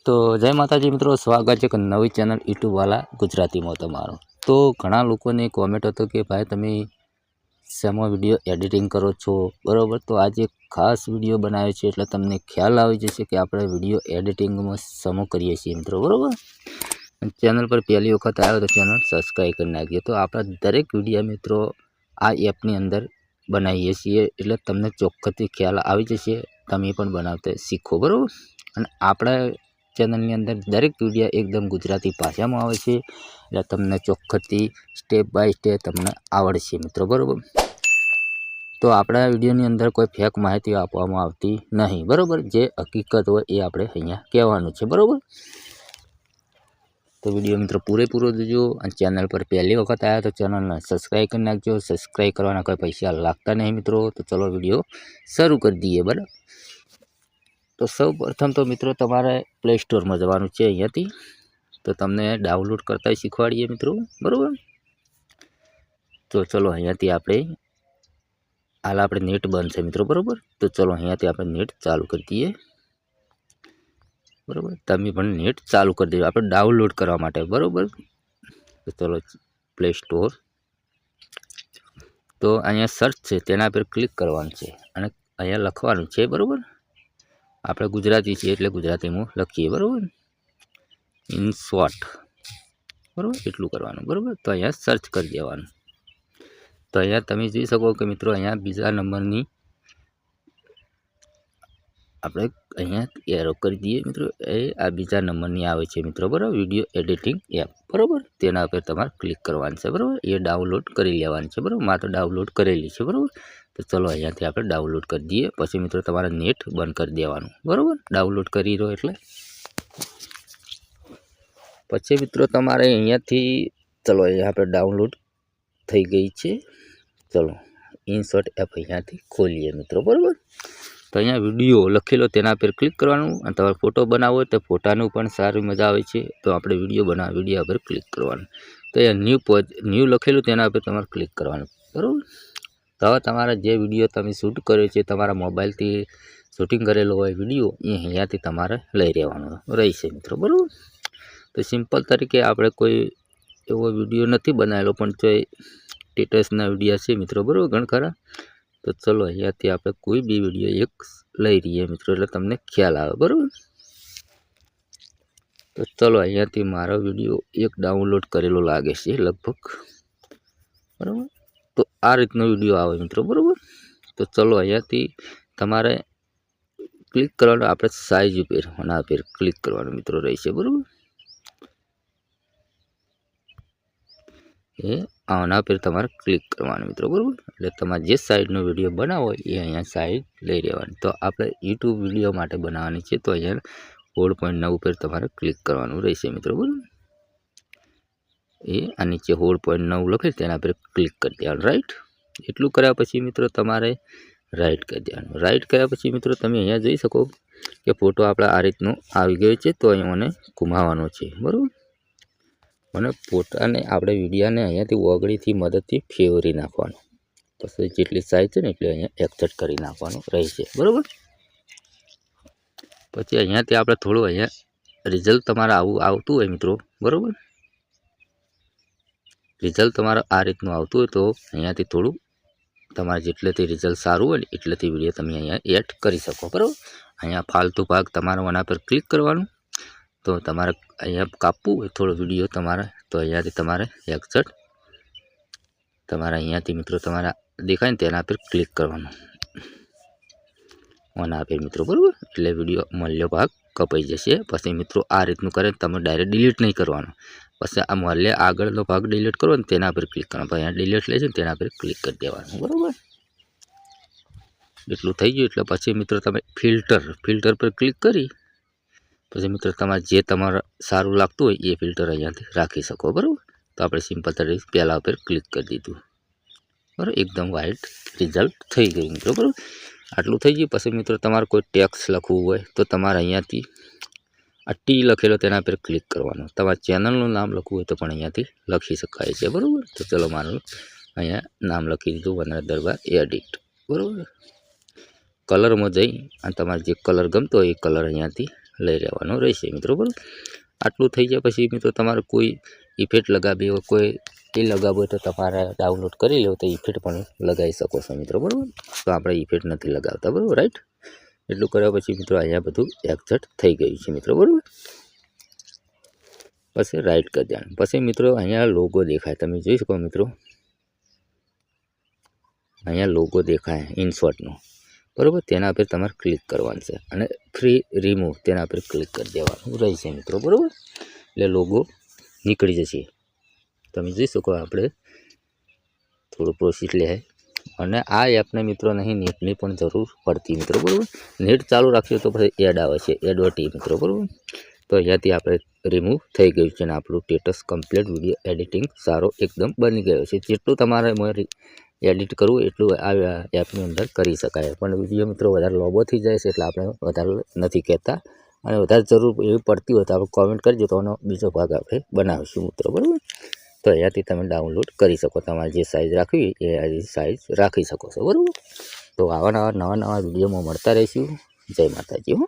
तो जय माताजी मित्रों, स्वागत है नवी चैनल यूट्यूब वाला गुजराती में तमारो। तो घणा लोगों ने कॉमेंट हतो कि भाई तमे शेमां विडियो एडिटिंग करो छो, बराबर। तो आज एक खास विडियो बनाव्यो छे एटले तमने ख्याल आवी जशे कि आपणे विडियो एडिटिंग में शेमां करीए छीए मित्रों, बराबर। चैनल पर पहली वखत आव्यो तो चैनल सब्सक्राइब कर नाखजो। तो आपणा दरेक विडियो मित्रों आ एपनी अंदर बनावीए छीए एटले तमने चोक्खसथी ख्याल आवी जशे, तमे पण बनावता शीखो, बराबर। अने आपणा चैनल अंदर दरेक विडियो एकदम गुजराती भाषा में आवे छे એટલે તમને ચોખ્ખથી સ્ટેપ બાય સ્ટેપ તમને આવડશે મિત્રો, બરાબર। તો આપણા વિડીયોની અંદર કોઈ ફેક માહિતી આપવામાં આવતી નહીં, બરાબર। જે હકીકત હોય એ આપણે અહીંયા કહેવાનું છે, બરાબર। તો વિડીયો મિત્રો પૂરેપૂરો જોજો અને ચેનલ પર પહેલી વખત આવ્યા તો ચેનલને સબસ્ક્રાઈબ કરી નાખજો। સબસ્ક્રાઈબ કરવાના કોઈ પૈસા લાગતા નહીં મિત્રો। તો ચલો વિડીયો શરૂ કરી દઈએ, બરાબર। तो सौ प्रथम तो मित्रों तमारे प्ले स्टोर में जवानुं छे। अहींयाथी तो तमने डाउनलॉड करता शीखवाड़ीए मित्रों, बराबर। तो चलो अहींयाथी आपणे हाल आपणे नेट बंद छे मित्रों, बराबर। तो चलो अहींयाथी आपणे नेट चालू कर दीए, बराबर। तमे पण नेट चालू कर दीजो आपणे डाउनलॉड करवा माटे, बराबर। तो चलो प्ले स्टोर, तो अहींया सर्च छे तेना पर क्लिक करवानुं छे अने अहींया लखवानुं छे, बराबर। આપણે ગુજરાતી છીએ એટલે ગુજરાતીમાં લખીએ, બરાબર। ઇન શોર્ટ, બરાબર, એટલું કરવાનું, બરાબર। તો અહીંયા સર્ચ કરી દેવાનું। તો અહીંયા તમે જોઈ શકો કે મિત્રો અહીંયા બીજા નંબરની આપણે અહીંયા એરો કરી દઈએ મિત્રો। એ આ બીજા નંબરની આવે છે મિત્રો, બરાબર। વિડીયો એડિટિંગ એપ, બરાબર। તેના પર તમારે ક્લિક કરવાનું છે, બરાબર। એ ડાઉનલોડ કરી લેવાની છે, બરાબર। માત્ર ડાઉનલોડ કરેલી છે, બરાબર। तो चलो अहींयाथी आपणे डाउनलॉड कर दीए। पछी मित्रों तमारे नेट बंद कर देवानुं, बराबर। डाउनलॉड करी रहो एटले पछी मित्रों तमारे अहींयाथी चलो अहींया आपणे डाउनलॉड थई गई छे। चलो इनशॉट एप अहींयाथी खोलीए मित्रों, बराबर। तो अहींया विडियो लखेलो तेना पर क्लिक करवानुं अने तमारे फोटो बनावो होय तो फोटानुं पण सारी मजा आवे छे। तो आपणे विडियो बनाव विडियो पर क्लिक करवानुं। तो अहींया न्यू लखेलुं तेना पर तमारे क्लिक करवानुं, बराबर। तो हवे तमारा जे विडियो तमे शूट कर्यो छे तमारा मोबाइल थी शूटिंग करेलो होय विडियो ए अहींयाथी तमारे लई लेवानो रहेशे मित्रों, बराबर। तो सिंपल तरीके आपणे कोई एवो विडियो नथी बनावेलो पण जो स्टेटसना विडियो छे मित्रों, बराबर, घण खरा। तो चलो अहींयाथी आपणे कोई बी विडियो एक लई रहीए मित्रों એટલે તમને ખ્યાલ આવે, बराबर। तो चलो अहींयाथी मारो विडियो एक डाउनलॉड करेलो लागे छे लगभग, बराबर। तो आ रीतनो विडियो आवे मित्रों, बराबर। तो चलो अहींयाथी तमारे क्लिक करवानुं आपणे साइज पर आना पर क्लिक करवानुं मित्रों रहेशे, बराबर। ए आना पर तमारे क्लिक करवानुं मित्रों, बराबर। એટલે તમારે જે સાઈઝનો વિડિયો બનાવવો હોય એ અહીંયા સાઈઝ લઈ લેવાની। તો આપણે YouTube વિડિયો માટે બનાવવાની છે તો અહીંયા 16.9 પર તમારે ક્લિક કરવાનું રહેશે મિત્રો, બરાબર। એ આ નીચે 16.9 લખે તેના પર ક્લિક કરી દેવાનું, રાઈટ। એટલું કર્યા પછી મિત્રો તમારે રાઈટ કરી દેવાનું। રાઈટ કર્યા પછી મિત્રો તમે અહીંયા જોઈ શકો કે ફોટો આપણા આ રીતનો આવી ગયો છે। તો અહીંયાને ઘુમાવવાનો છે, બરાબર। અને ફોટાને આપણે વિડીયાને અહીંયાથી ઓગળીથી મદદથી ફેરવી નાખવાનું। પછી જેટલી સાઈઝ છે ને એટલે અહીંયા એડજસ્ટ કરી નાખવાનું રહેશે, બરાબર। પછી અહીંયાથી આપણે થોડું અહીંયા રિઝલ્ટ તમારે આવું આવતું હોય મિત્રો, બરાબર। रिजल्ट तमारा आ रीतनु आवतुं होय तो अहींयाथी थोड़ुं तमारे जेटलेथी रिजल्ट सारूं होय एटलेथी विडियो तमे अहींया एड करी शको, बराबर। अहींया फालतू भाग तमारे आना पर क्लिक करवानुं। तो तमारे अहींया कापवुं होय थोड़ो विडियो तमारे तो अहींयाथी तमारे एक्सेट तमारे अहींयाथी मित्रों तमारा देखाय ने तेना पर क्लिक करवानुं आना पर मित्रों, बराबर। एटले विडियो मळ्यो भाग कपाई जशे। पछी मित्रों आ रीतनु करे तमे डायरेक्ट डिलीट नहीं करवानुं। पछी आ मळ्या आगळनो भाग डिलीट करो ने तेना पर क्लिक करवानुं। अहींया डिलीट ले छे तेना पर क्लिक कर देवानुं, बराबर। एटलुं थई गयुं એટલે પછી મિત્રો તમે ફિલ્ટર પર ક્લિક કરી પછી મિત્રો તમારે જે તમારે સારું લાગતું હોય એ ફિલ્ટર અહીંયાથી રાખી શકો, બરાબર। તો આપણે સિમ્પલ તરીકે પહેલા પર ક્લિક કરી દીધું, બરાબર। એકદમ વ્હાઇટ રિઝલ્ટ થઈ ગયું મિત્રો, બરાબર। આટલું થઈ ગયું પછી મિત્રો તમારે કોઈ ટેક્સ્ટ લખવું હોય તો તમારે અહીંયાથી आ टी लखेलो तेना पर क्लिक करवानुं। तमारा चेनलनुं नाम लखवुं होय तो पण अहींयाथी लखी शकाय छे, बराबर। तो चलो मारुं अहींया नाम लखी दीधुं वनराज दरबार एडिट, बराबर। कलर में जई अने तमारे जे कलर गमतो होय ए कलर अहींयाथी લઈ રહેવાનું રહેશે મિત્રો, બરાબર. આટલું થઈ જાય પછી મિત્રો તમારે કોઈ ઇફેક્ટ લગાવવી હોય, કોઈ એ લગાવવું હોય તો તમારે ડાઉનલોડ કરી લો તો ઇફેક્ટ પણ લગાવી શકો છો મિત્રો, બરાબર. તો આપણે ઇફેક્ટ નથી લગાવતા, બરાબર, રાઈટ. એટલું કર્યા પછી મિત્રો અહીંયા બધું એક્ઝેક્ટ થઈ ગયું છે મિત્રો, બરાબર. પછી રાઈટ કરી દેવાનું. પછી મિત્રો અહીંયા લોગો દેખાય, તમે જોઈ શકો મિત્રો, અહીંયા લોગો દેખાય ઇનશોર્ટનો, બરાબર. તેના પર તમારે ક્લિક કરવાનું છે અને ફ્રી રિમૂવ તેના પર ક્લિક કરી દેવાનું રહેશે મિત્રો, બરાબર. એટલે લોગો નીકળી જશે. તમે જોઈ શકો આપણે થોડું પ્રોસેસ લે. અને આ એપને મિત્રો નહીં નેટની પણ જરૂર પડતી મિત્રો, બરાબર. નેટ ચાલુ રાખશો તો પછી એડ આવે છે, એડવર્ટી મિત્રો, બરાબર. તો અહીંયાથી આપણે રિમૂવ થઈ ગયું છે અને આપણું સ્ટેટસ કમ્પ્લીટ વિડીયો એડિટિંગ સારો એકદમ બની ગયો છે. જેટલું તમારે એડિટ કરવું એટલું આ એપની અંદર કરી શકાય. પણ વિડીયો મિત્રો વધારે લોબો થઈ જાય છે એટલે આપણે વધારે નથી કહેતા. અને વધારે જરૂર એવી પડતી હોય તો આપણે કોમેન્ટ કરજો, તો એનો બીજો ભાગ આપણે બનાવીશું મિત્રો, બરાબર. તો અહીંયાથી તમે ડાઉનલોડ કરી શકો, તમારે જે સાઇઝ રાખવી એ સાઇઝ રાખી શકો છો, બરાબર. તો આવા નવા વિડીયોમાં મળતા રહીશું. જય માતાજી.